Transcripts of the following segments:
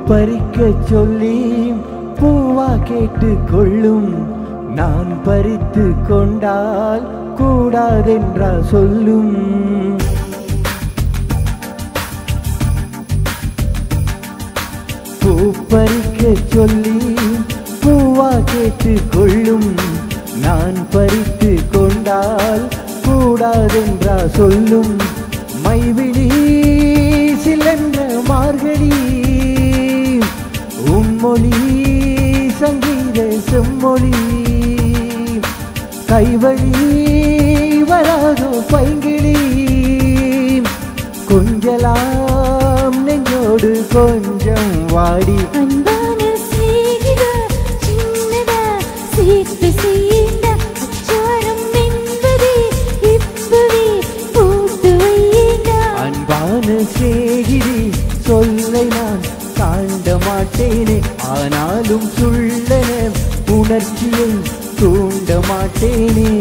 பறிக்க சொல்லி பூவா கேட்டு கொள்ளும், நான் பறித்து கொண்டால் கூடாதென்றா சொல்லும். பூ பறிக்க சொல்லி பூவா கேட்டு கொள்ளும், நான் பறித்து கொண்டால் கூடாதென்றா சொல்லும். மைவிழி சிலென்ற மார்கழி உம்மொழி சங்கீத செம்மொழி, கைவழி வராதோ பைங்கிளி, கொஞ்சலாம் நெஞ்சோடு கொஞ்சம் வாடி. அன்பான சிநேகிதா சின்னதா சேர்த்து செய்த அச்சாரம் என்பதே இப்பவே போட்டு வையேண்டா. அன்பான சிநேகிதி சொல்லை நான் தாண்ட மாட்டேனே, ஆனாலும் சுள்ளன உணர்ச்சியை தூண்ட மாட்டேனே.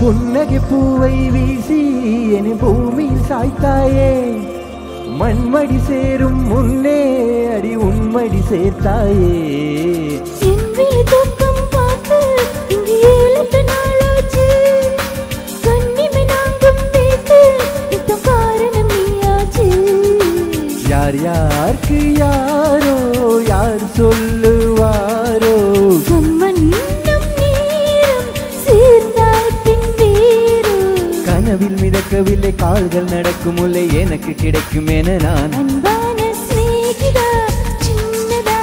புன்னகை பூவை வீசி என பூமியில் சாய்த்தாயே, மண்மடி சேரும் முன்னே அடி உன்மடி சேர்த்தாயே. சென்றில் தூக்கம் பார்த்து இங்கு 7 நாளாச்சு, கண்ணிமை நாங்கும் வைத்து இந்த காரணம் நீயாச்சு. யார் யாருக்கு யாரோ யார் சொல்லுவாரோ, கனவில் மிதக்கவில்லை கால்கள் நடக்கும் முல்லை எனக்கு கிடைக்கும் என நான். அன்பான சிநேகிதா சின்னதா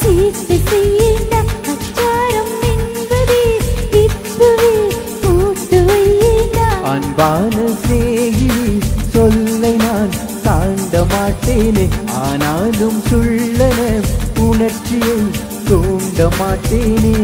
சேர்த்து செய்த அச்சாரம் என்பதே இப்பவே போட்டு வையேண்டா. அன்பான சிநேகிதி சொல்லை நான் தாண்ட மாட்டேனே, ஆனாலும் சுள்ளன உணர்ச்சியை தூண்ட மாட்டேனே.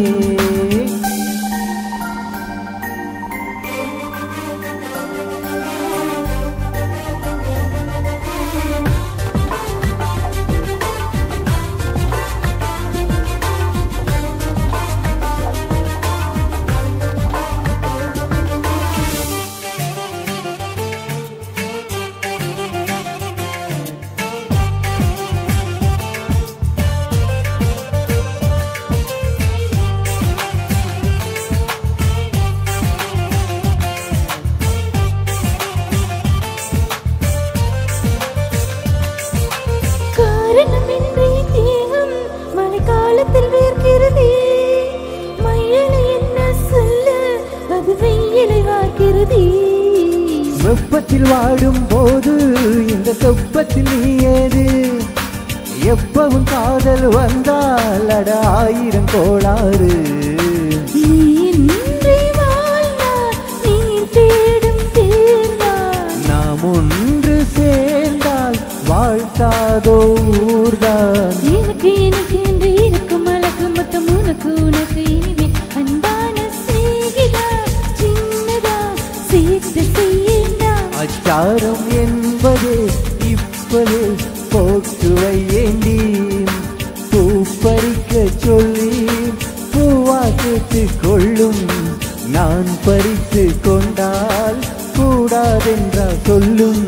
காரணமின்றி தேகம் மழைக்காலத்தில் வேர்க்கிறதே, மழையை என்ன சொல்ல அது வெயிலை வார்க்கிறதே. வெப்பத்தில் வாடும் போது இந்த சொப்பத்தில் நீ ஏது, எப்பவும் காதல் வந்தால் அட 1000 கோளாறு. நீ இன்றி வாழ்ந்தால் நீ தேடும் தேர்ந்தால், நாம் ஒன்று சேர்ந்தால் வாழ்த்தாதோ ஊர்தான். எனக்கு எனக்கு என்று இருக்கும் அழகு மொத்தம் உனக்கு உனக்கு இனிமே. அன்பான சிநேகிதா சின்னதா சேர்த்து செய்யேண்டா. அச்சாரம் என்பதே இப்பதே போட்டு வையேண்டி, பூ பறிக்க சொல்லி பூவா கேட்டு கொள்ளும், நான் பறித்து கொண்டால் கூடாதென்றா சொல்லும்.